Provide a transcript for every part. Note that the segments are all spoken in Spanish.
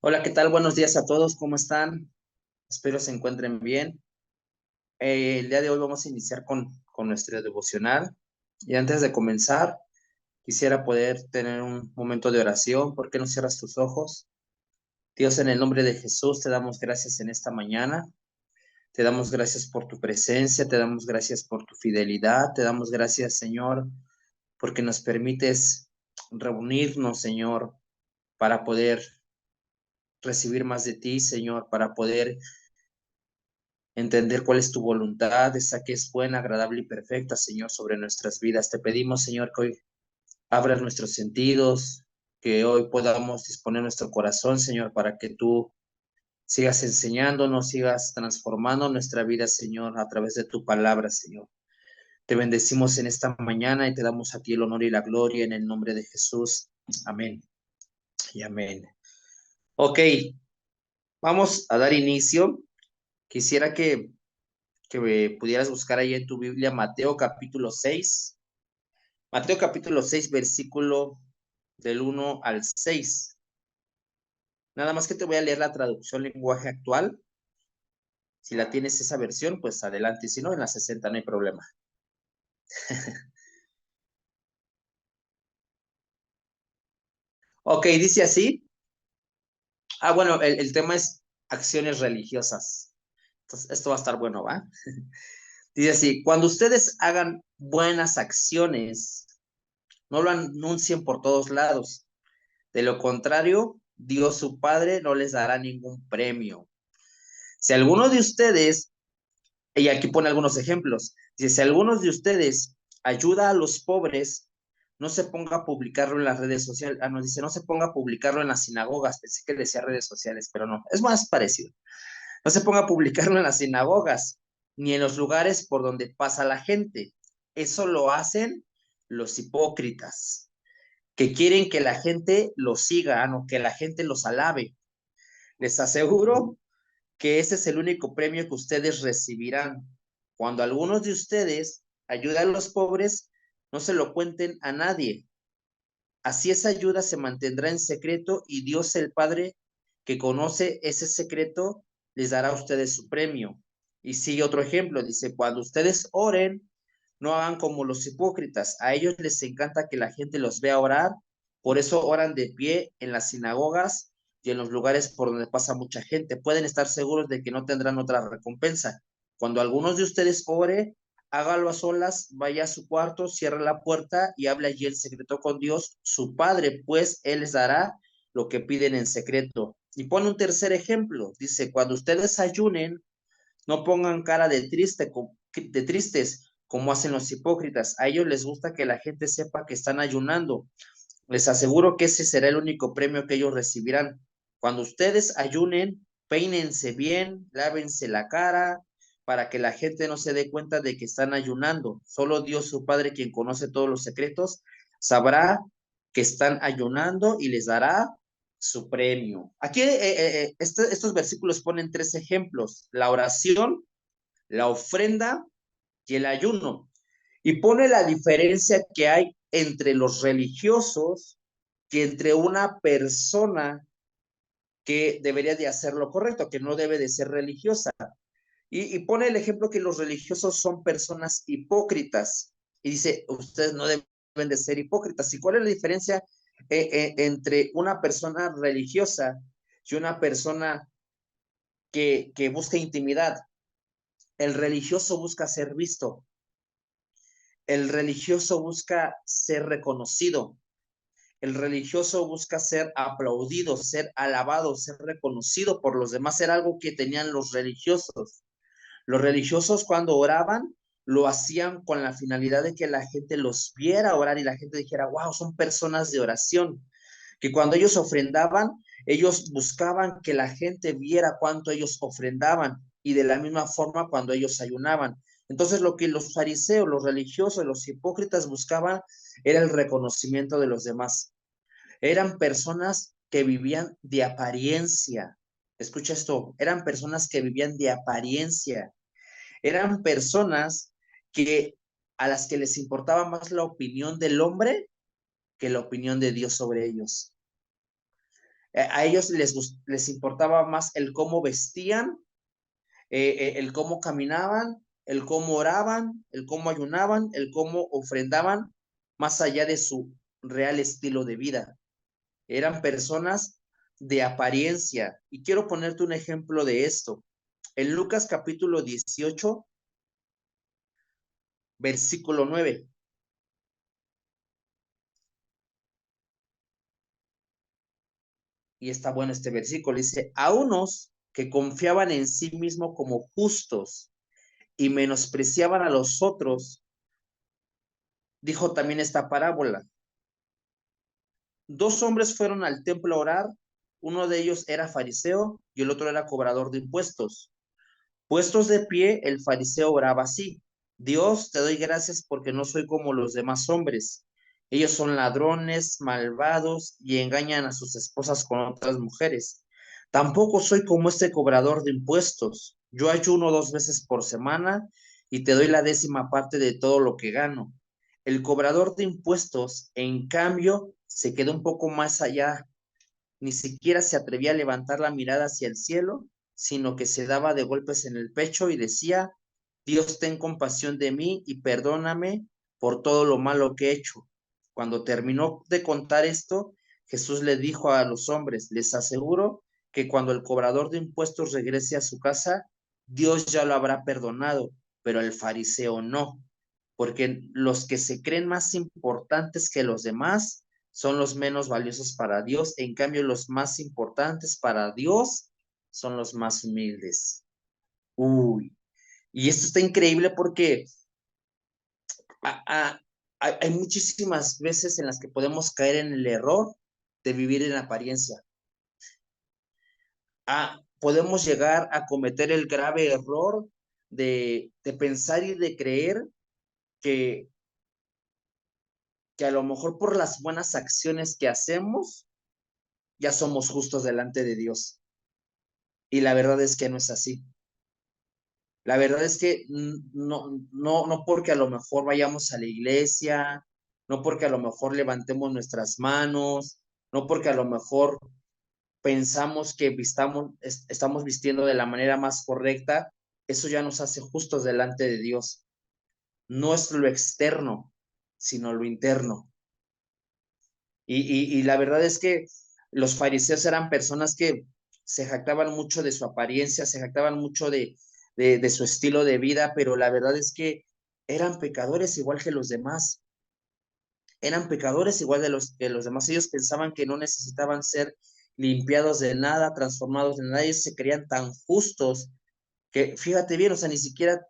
Hola, ¿qué tal? Buenos días a todos, ¿cómo están? Espero se encuentren bien. El día de hoy vamos a iniciar con nuestro devocional. Y antes de comenzar, quisiera poder tener un momento de oración. ¿Por qué no cierras tus ojos? Dios, en el nombre de Jesús, te damos gracias en esta mañana. Te damos gracias por tu presencia, te damos gracias por tu fidelidad, te damos gracias, Señor, porque nos permites reunirnos, Señor, para poder recibir más de ti, Señor, para poder entender cuál es tu voluntad, esa que es buena, agradable y perfecta, Señor, sobre nuestras vidas. Te pedimos, Señor, que hoy abras nuestros sentidos, que hoy podamos disponer nuestro corazón, Señor, para que tú sigas enseñándonos, sigas transformando nuestra vida, Señor, a través de tu palabra, Señor. Te bendecimos en esta mañana y te damos a ti el honor y la gloria en el nombre de Jesús. Amén y amén. Ok, vamos a dar inicio. Quisiera que pudieras buscar ahí en tu Biblia Mateo capítulo 6. Mateo capítulo 6 versículo del 1 al 6. Nada más que te voy a leer la traducción lenguaje actual. Si la tienes esa versión, pues adelante. Si no, en la 60 no hay problema. Ok, dice así. Bueno, el tema es acciones religiosas. Entonces, esto va a estar bueno, ¿va? Dice así, cuando ustedes hagan buenas acciones, no lo anuncien por todos lados. De lo contrario, Dios su Padre no les dará ningún premio. Si alguno de ustedes, y aquí pone algunos ejemplos, dice, si algunos de ustedes ayuda a los pobres, no se ponga a publicarlo en las redes sociales. No, dice, no se ponga a publicarlo en las sinagogas. Pensé que decía redes sociales, pero no, es más parecido. No se ponga a publicarlo en las sinagogas, ni en los lugares por donde pasa la gente. Eso lo hacen los hipócritas, que quieren que la gente los siga, o que la gente los alabe. Les aseguro que ese es el único premio que ustedes recibirán. Cuando algunos de ustedes ayudan a los pobres, no se lo cuenten a nadie. Así esa ayuda se mantendrá en secreto y Dios el Padre, que conoce ese secreto, les dará a ustedes su premio. Y sigue otro ejemplo, dice, cuando ustedes oren, no hagan como los hipócritas. A ellos les encanta que la gente los vea orar, por eso oran de pie en las sinagogas y en los lugares por donde pasa mucha gente. Pueden estar seguros de que no tendrán otra recompensa. Cuando algunos de ustedes ore, hágalo a solas, vaya a su cuarto, cierre la puerta y hable allí en secreto con Dios, su Padre, pues Él les dará lo que piden en secreto. Y pone un tercer ejemplo, dice, cuando ustedes ayunen, no pongan cara de tristes como hacen los hipócritas. A ellos les gusta que la gente sepa que están ayunando. Les aseguro que ese será el único premio que ellos recibirán. Cuando ustedes ayunen, peínense bien, lávense la cara, para que la gente no se dé cuenta de que están ayunando. Solo Dios, su Padre, quien conoce todos los secretos, sabrá que están ayunando y les dará su premio. Aquí estos versículos ponen tres ejemplos: la oración, la ofrenda y el ayuno. Y pone la diferencia que hay entre los religiosos que entre una persona que debería de hacer lo correcto, que no debe de ser religiosa. Y pone el ejemplo que los religiosos son personas hipócritas. Y dice, ustedes no deben de ser hipócritas. ¿Y cuál es la diferencia entre una persona religiosa y una persona que busca intimidad? El religioso busca ser visto. El religioso busca ser reconocido. El religioso busca ser aplaudido, ser alabado, ser reconocido por los demás. Era algo que tenían los religiosos. Los religiosos cuando oraban lo hacían con la finalidad de que la gente los viera orar y la gente dijera, wow, son personas de oración. Que cuando ellos ofrendaban, ellos buscaban que la gente viera cuánto ellos ofrendaban y de la misma forma cuando ellos ayunaban. Entonces lo que los fariseos, los religiosos, los hipócritas buscaban era el reconocimiento de los demás. Eran personas que vivían de apariencia. Escucha esto, eran personas que vivían de apariencia. Eran personas que a las que les importaba más la opinión del hombre que la opinión de Dios sobre ellos. A ellos les importaba más el cómo vestían, el cómo caminaban, el cómo oraban, el cómo ayunaban, el cómo ofrendaban, más allá de su real estilo de vida. Eran personas de apariencia. Y quiero ponerte un ejemplo de esto. En Lucas capítulo 18, versículo 9. Y está bueno este versículo. Dice, a unos que confiaban en sí mismos como justos y menospreciaban a los otros, dijo también esta parábola. Dos hombres fueron al templo a orar, uno de ellos era fariseo y el otro era cobrador de impuestos. Puestos de pie, el fariseo oraba así: Dios, te doy gracias porque no soy como los demás hombres. Ellos son ladrones, malvados y engañan a sus esposas con otras mujeres. Tampoco soy como este cobrador de impuestos. Yo ayuno 2 veces por semana y te doy la 10ª parte de todo lo que gano. El cobrador de impuestos, en cambio, se quedó un poco más allá. Ni siquiera se atrevía a levantar la mirada hacia el cielo, sino que se daba de golpes en el pecho y decía: Dios, ten compasión de mí y perdóname por todo lo malo que he hecho. Cuando terminó de contar esto, Jesús le dijo a los hombres: les aseguro que cuando el cobrador de impuestos regrese a su casa, Dios ya lo habrá perdonado, pero el fariseo no, porque los que se creen más importantes que los demás son los menos valiosos para Dios. En cambio, los más importantes para Dios son los más humildes. Uy, y esto está increíble porque a- a- hay muchísimas veces en las que podemos caer en el error de vivir en apariencia. Podemos llegar a cometer el grave error de pensar y de creer que, que a lo mejor por las buenas acciones que hacemos, ya somos justos delante de Dios. Y la verdad es que no es así. La verdad es que no porque a lo mejor vayamos a la iglesia, no porque a lo mejor levantemos nuestras manos, no porque a lo mejor pensamos que estamos vistiendo de la manera más correcta, eso ya nos hace justos delante de Dios. No es lo externo, sino lo interno. Y la verdad es que los fariseos eran personas que se jactaban mucho de su apariencia, se jactaban mucho de su estilo de vida, pero la verdad es que eran pecadores igual que los demás. Eran pecadores igual que los demás. Ellos pensaban que no necesitaban ser limpiados de nada, transformados de nada. Ellos se creían tan justos que, fíjate bien, o sea, ni siquiera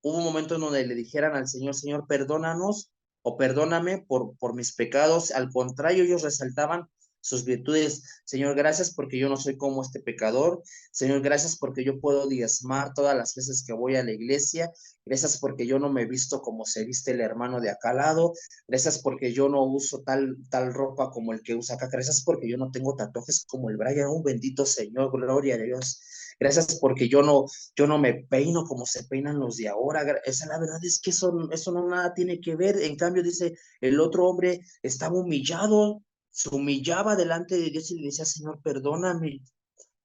hubo un momento en donde le dijeran al Señor: Señor, perdónanos o perdóname por mis pecados. Al contrario, ellos resaltaban sus virtudes. Señor, gracias porque yo no soy como este pecador. Señor, gracias porque yo puedo diezmar todas las veces que voy a la iglesia. Gracias porque yo no me visto como se viste el hermano de acá al lado. Gracias porque yo no uso tal ropa como el que usa acá. Gracias porque yo no tengo tatuajes como el Brian. Un bendito Señor, gloria a Dios. Gracias porque yo no me peino como se peinan los de ahora. Esa la verdad es que eso no nada tiene que ver. En cambio, dice, el otro hombre estaba humillado, se humillaba delante de Dios y le decía: Señor, perdóname,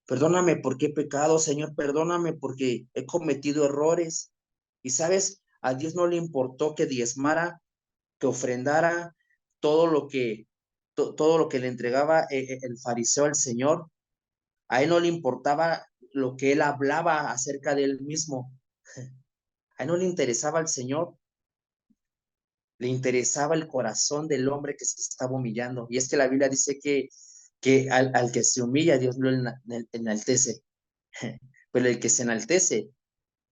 perdóname porque he pecado, Señor, perdóname porque he cometido errores. Y sabes, a Dios no le importó que diezmara, que ofrendara todo todo lo que le entregaba el fariseo al Señor. A él no le importaba lo que él hablaba acerca de él mismo. A él no le interesaba al Señor, le interesaba el corazón del hombre que se estaba humillando. Y es que la Biblia dice que al que se humilla, Dios lo enaltece. Pero el que se enaltece,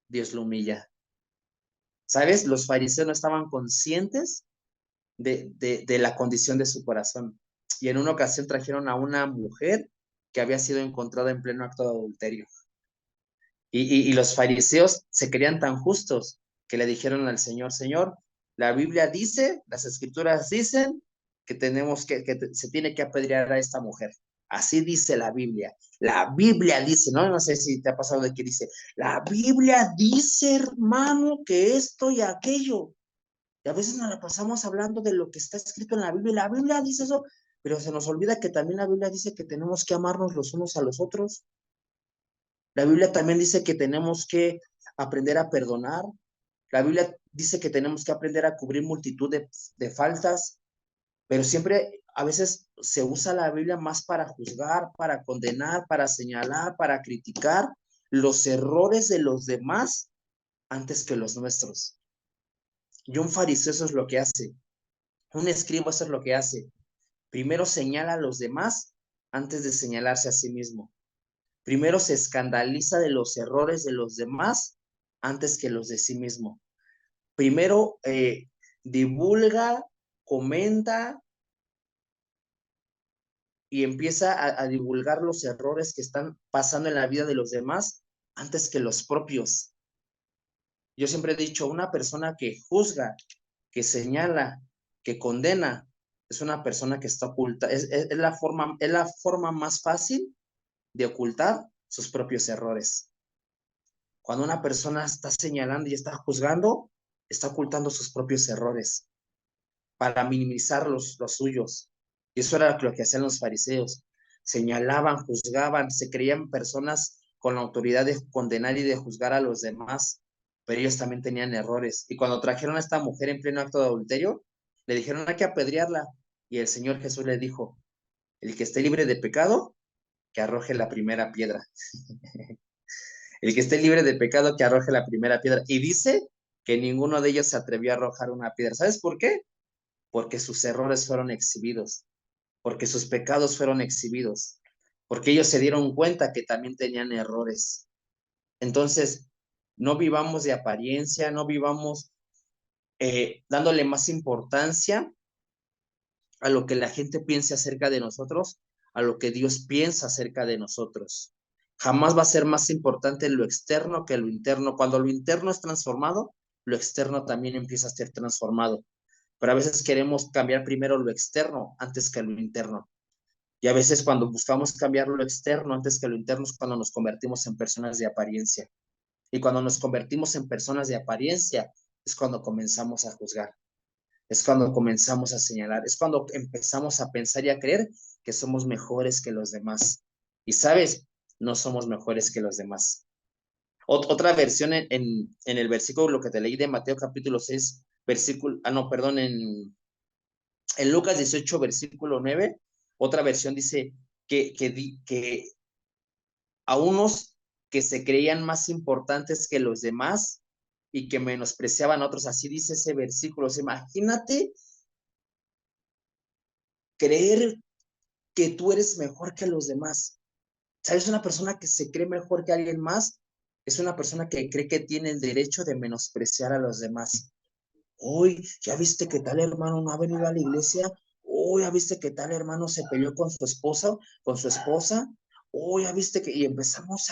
Dios lo humilla. ¿Sabes? Los fariseos no estaban conscientes de la condición de su corazón. Y en una ocasión trajeron a una mujer que había sido encontrada en pleno acto de adulterio. Y los fariseos se creían tan justos que le dijeron al Señor: Señor, la Biblia dice, las escrituras dicen que se tiene que apedrear a esta mujer. Así dice la Biblia. La Biblia dice, ¿no? No sé si te ha pasado de que dice, la Biblia dice, hermano, que esto y aquello. Y a veces nos la pasamos hablando de lo que está escrito en la Biblia. La Biblia dice eso, pero se nos olvida que también la Biblia dice que tenemos que amarnos los unos a los otros. La Biblia también dice que tenemos que aprender a perdonar. La Biblia dice que tenemos que aprender a cubrir multitud de faltas, pero siempre a veces se usa la Biblia más para juzgar, para condenar, para señalar, para criticar los errores de los demás antes que los nuestros. Y un fariseo eso es lo que hace. Un escriba eso es lo que hace. Primero señala a los demás antes de señalarse a sí mismo. Primero se escandaliza de los errores de los demás antes que los de sí mismo. Primero divulga, comenta y empieza a divulgar los errores que están pasando en la vida de los demás antes que los propios. Yo siempre he dicho, una persona que juzga, que señala, que condena, es una persona que está oculta, es la forma más fácil de ocultar sus propios errores. Cuando una persona está señalando y está juzgando, está ocultando sus propios errores para minimizar los suyos. Y eso era lo que hacían los fariseos. Señalaban, juzgaban, se creían personas con la autoridad de condenar y de juzgar a los demás, pero ellos también tenían errores. Y cuando trajeron a esta mujer en pleno acto de adulterio, le dijeron hay que apedrearla. Y el Señor Jesús le dijo, el que esté libre de pecado, que arroje la primera piedra. El que esté libre de pecado, que arroje la primera piedra. Y dice que ninguno de ellos se atrevió a arrojar una piedra. ¿Sabes por qué? Porque sus errores fueron exhibidos, porque sus pecados fueron exhibidos, porque ellos se dieron cuenta que también tenían errores. Entonces, no vivamos de apariencia, no vivamos dándole más importancia a lo que la gente piense acerca de nosotros, a lo que Dios piensa acerca de nosotros. Jamás va a ser más importante lo externo que lo interno. Cuando lo interno es transformado, lo externo también empieza a ser transformado. Pero a veces queremos cambiar primero lo externo antes que lo interno. Y a veces cuando buscamos cambiar lo externo antes que lo interno es cuando nos convertimos en personas de apariencia. Y cuando nos convertimos en personas de apariencia es cuando comenzamos a juzgar, es cuando comenzamos a señalar, es cuando empezamos a pensar y a creer que somos mejores que los demás. Y sabes, no somos mejores que los demás. Otra versión en el versículo que te leí de Mateo capítulo 6, versículo, no, perdón, en Lucas 18, versículo 9, otra versión dice que a unos que se creían más importantes que los demás y que menospreciaban a otros, así dice ese versículo. O sea, imagínate creer que tú eres mejor que los demás. ¿Sabes? Una persona que se cree mejor que alguien más es una persona que cree que tiene el derecho de menospreciar a los demás. Hoy, ¿ya viste que tal hermano no ha venido a la iglesia? Hoy, ¿ya viste que tal hermano se peleó con su esposa, con su esposa? Hoy, ¿ya viste que...? Y empezamos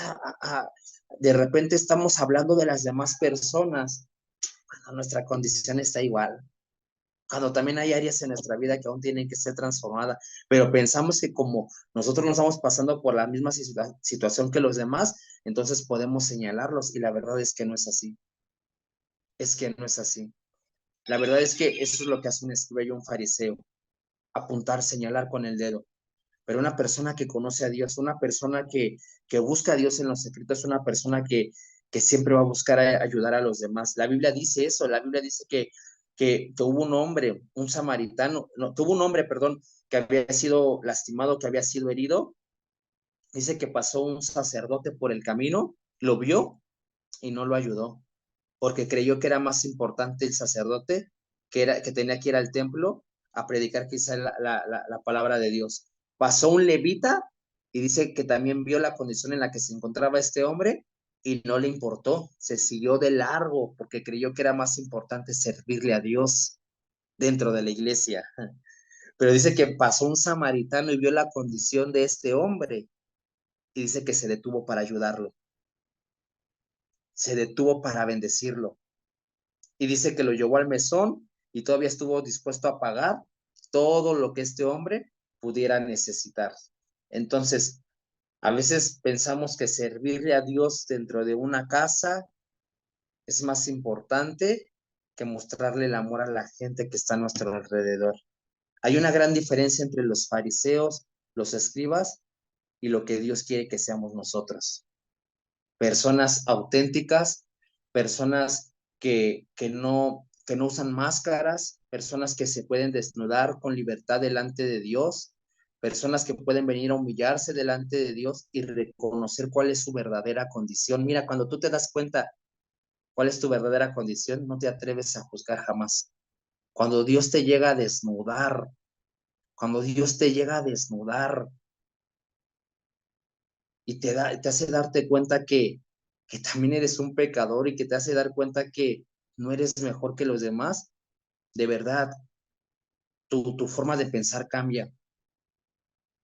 de repente estamos hablando de las demás personas, cuando nuestra condición está igual, cuando también hay áreas en nuestra vida que aún tienen que ser transformadas, pero pensamos que como nosotros no estamos pasando por la misma situación que los demás, entonces podemos señalarlos y la verdad es que no es así, es que no es así. La verdad es que eso es lo que hace un escriba y un fariseo, apuntar, señalar con el dedo. Pero una persona que conoce a Dios, una persona que busca a Dios en los secretos, es una persona que siempre va a buscar ayudar a los demás. La Biblia dice eso, la Biblia dice que hubo un hombre, un samaritano, no, tuvo un hombre, perdón, que había sido lastimado, que había sido herido. Dice que pasó un sacerdote por el camino, lo vio y no lo ayudó porque creyó que era más importante el sacerdote, que tenía que ir al templo a predicar quizá la palabra de Dios. Pasó un levita y dice que también vio la condición en la que se encontraba este hombre y no le importó, se siguió de largo porque creyó que era más importante servirle a Dios dentro de la iglesia. Pero dice que pasó un samaritano y vio la condición de este hombre y dice que se detuvo para ayudarlo, se detuvo para bendecirlo. Y dice que lo llevó al mesón y todavía estuvo dispuesto a pagar todo lo que este hombre pudiera necesitar. Entonces, a veces pensamos que servirle a Dios dentro de una casa es más importante que mostrarle el amor a la gente que está a nuestro alrededor. Hay una gran diferencia entre los fariseos, los escribas y lo que Dios quiere que seamos nosotros. Personas auténticas, personas que no usan máscaras, personas que se pueden desnudar con libertad delante de Dios, personas que pueden venir a humillarse delante de Dios y reconocer cuál es su verdadera condición. Mira, cuando tú te das cuenta cuál es tu verdadera condición, no te atreves a juzgar jamás. Cuando Dios te llega a desnudar, cuando Dios te llega a desnudar y te hace darte cuenta que también eres un pecador y que te hace dar cuenta que no eres mejor que los demás, de verdad, tu forma de pensar cambia,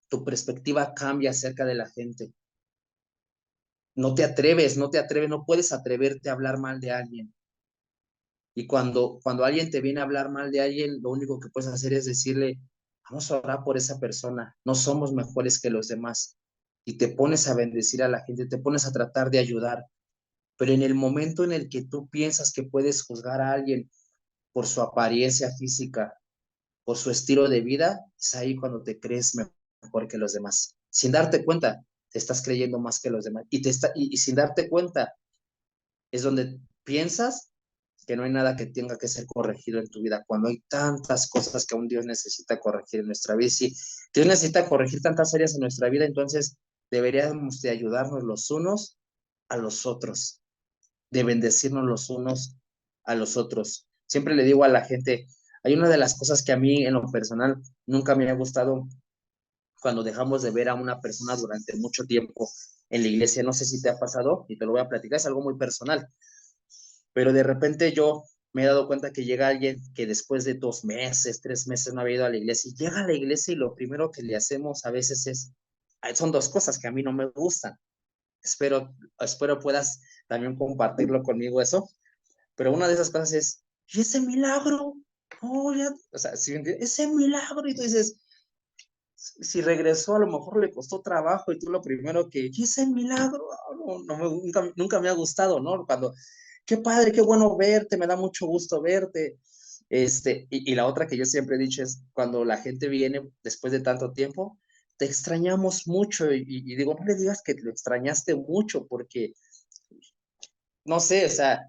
tu perspectiva cambia acerca de la gente. No puedes atreverte a hablar mal de alguien. Y cuando alguien te viene a hablar mal de alguien, lo único que puedes hacer es decirle, vamos a orar por esa persona, no somos mejores que los demás. Y te pones a bendecir a la gente, te pones a tratar de ayudar. Pero en el momento en el que tú piensas que puedes juzgar a alguien por su apariencia física, por su estilo de vida, es ahí cuando te crees mejor que los demás. Sin darte cuenta, te estás creyendo más que los demás. Y sin darte cuenta, es donde piensas que no hay nada que tenga que ser corregido en tu vida, cuando hay tantas cosas que aún Dios necesita corregir en nuestra vida. Si Dios necesita corregir tantas áreas en nuestra vida, entonces deberíamos de ayudarnos los unos a los otros, de bendecirnos los unos a los otros. Siempre le digo a la gente, hay una de las cosas que a mí en lo personal nunca me ha gustado cuando dejamos de ver a una persona durante mucho tiempo en la iglesia. No sé si te ha pasado y te lo voy a platicar, es algo muy personal, pero de repente yo me he dado cuenta que llega alguien que después de 2 meses, 3 meses no había ido a la iglesia y llega a la iglesia y lo primero que le hacemos a veces es, son dos cosas que a mí no me gustan. Espero puedas también compartirlo conmigo eso, pero una de esas cosas es, ¿y ese milagro? Oh, ya, o sea, si ese milagro, y tú dices, si regresó, a lo mejor le costó trabajo y tú lo primero que, ¿y ese milagro? Nunca me ha gustado, ¿no? Cuando, qué padre, qué bueno verte, me da mucho gusto verte. Y la otra que yo siempre he dicho es, cuando la gente viene después de tanto tiempo, te extrañamos mucho y digo, no le digas que lo extrañaste mucho porque, no sé, o sea,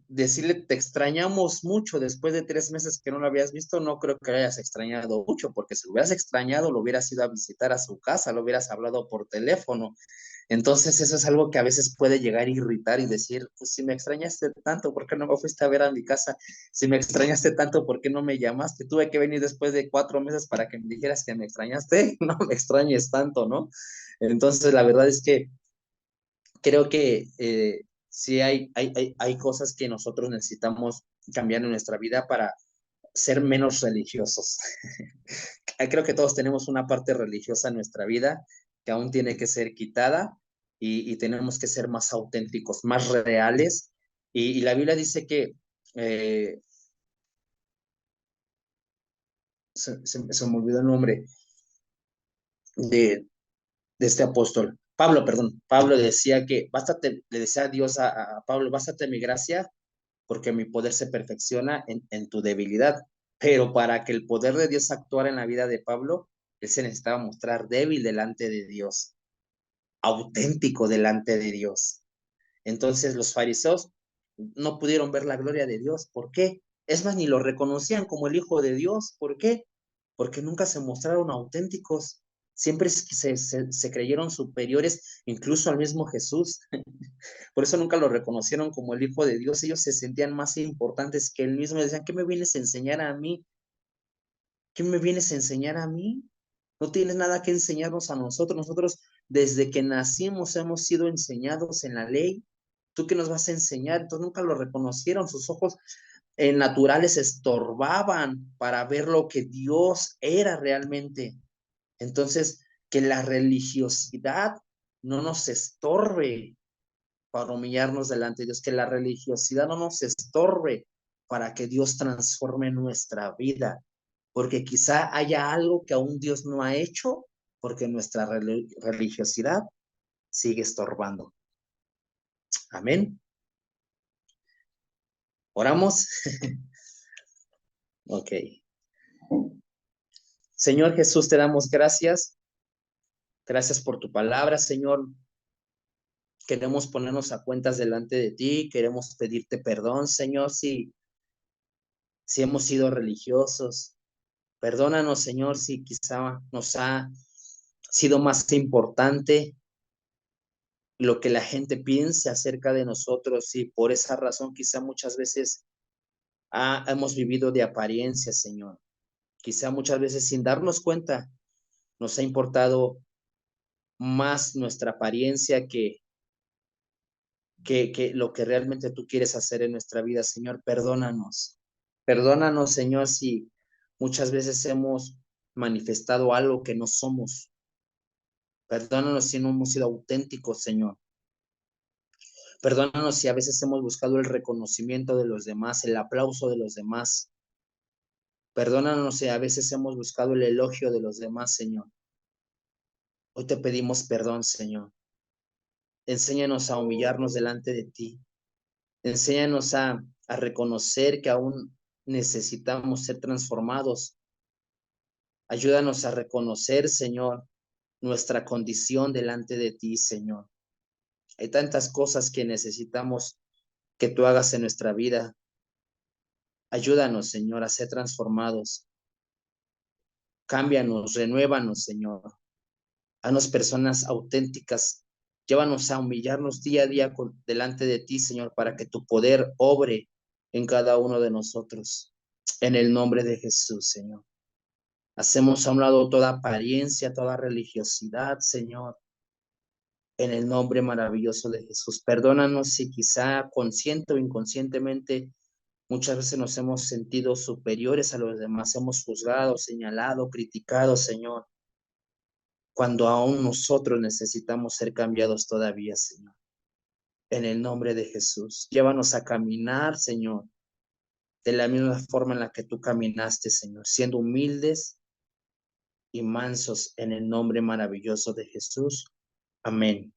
decirle te extrañamos mucho después de 3 meses que no lo habías visto, no creo que lo hayas extrañado mucho, porque si lo hubieras extrañado, lo hubieras ido a visitar a su casa, lo hubieras hablado por teléfono. Entonces eso es algo que a veces puede llegar a irritar y decir, pues si me extrañaste tanto, ¿por qué no me fuiste a ver a mi casa? Si me extrañaste tanto, ¿por qué no me llamaste? Tuve que venir después de 4 meses para que me dijeras que me extrañaste, no me extrañes tanto, ¿no? Entonces la verdad es que creo que sí hay cosas que nosotros necesitamos cambiar en nuestra vida para ser menos religiosos. Creo que todos tenemos una parte religiosa en nuestra vida que aún tiene que ser quitada y tenemos que ser más auténticos, más reales. Y la Biblia dice que, eh, se me olvidó el nombre de, de este apóstol, Pablo, perdón, Pablo decía que, bástate, le decía a Dios a Pablo, bástate mi gracia porque mi poder se perfecciona en tu debilidad. Pero para que el poder de Dios actuara en la vida de Pablo, él se necesitaba mostrar débil delante de Dios, auténtico delante de Dios. Entonces los fariseos no pudieron ver la gloria de Dios. ¿Por qué? Es más, ni lo reconocían como el Hijo de Dios. ¿Por qué? Porque nunca se mostraron auténticos. Siempre se creyeron superiores incluso al mismo Jesús. Por eso nunca lo reconocieron como el Hijo de Dios. Ellos se sentían más importantes que él mismo. Decían, ¿qué me vienes a enseñar a mí? ¿Qué me vienes a enseñar a mí? No tienes nada que enseñarnos a nosotros. Nosotros desde que nacimos hemos sido enseñados en la ley. ¿Tú qué nos vas a enseñar? Entonces nunca lo reconocieron. Sus ojos naturales estorbaban para ver lo que Dios era realmente. Entonces, que la religiosidad no nos estorbe para humillarnos delante de Dios, que la religiosidad no nos estorbe para que Dios transforme nuestra vida, porque quizá haya algo que aún Dios no ha hecho, porque nuestra religiosidad sigue estorbando. Amén. ¿Oramos? Ok. Señor Jesús, te damos gracias. Gracias por tu palabra, Señor. Queremos ponernos a cuentas delante de ti. Queremos pedirte perdón, Señor, si hemos sido religiosos. Perdónanos, Señor, si quizá nos ha sido más importante lo que la gente piense acerca de nosotros y por esa razón quizá muchas veces hemos vivido de apariencia, Señor. Quizá muchas veces sin darnos cuenta nos ha importado más nuestra apariencia que lo que realmente tú quieres hacer en nuestra vida, Señor. Perdónanos. Perdónanos, Señor, si muchas veces hemos manifestado algo que no somos. Perdónanos si no hemos sido auténticos, Señor. Perdónanos si a veces hemos buscado el reconocimiento de los demás, el aplauso de los demás. Perdónanos si a veces hemos buscado el elogio de los demás, Señor. Hoy te pedimos perdón, Señor. Enséñanos a humillarnos delante de ti. Enséñanos a reconocer que aún necesitamos ser transformados. Ayúdanos a reconocer, Señor, nuestra condición delante de ti, Señor. Hay tantas cosas que necesitamos que tú hagas en nuestra vida. Ayúdanos, Señor, a ser transformados. Cámbianos, renuévanos, Señor. Haznos personas auténticas. Llévanos a humillarnos día a día delante de ti, Señor, para que tu poder obre en cada uno de nosotros. En el nombre de Jesús, Señor. Hacemos a un lado toda apariencia, toda religiosidad, Señor. En el nombre maravilloso de Jesús. Perdónanos si quizá consciente o inconscientemente muchas veces nos hemos sentido superiores a los demás, hemos juzgado, señalado, criticado, Señor, cuando aún nosotros necesitamos ser cambiados todavía, Señor. En el nombre de Jesús, llévanos a caminar, Señor, de la misma forma en la que tú caminaste, Señor, siendo humildes y mansos en el nombre maravilloso de Jesús. Amén.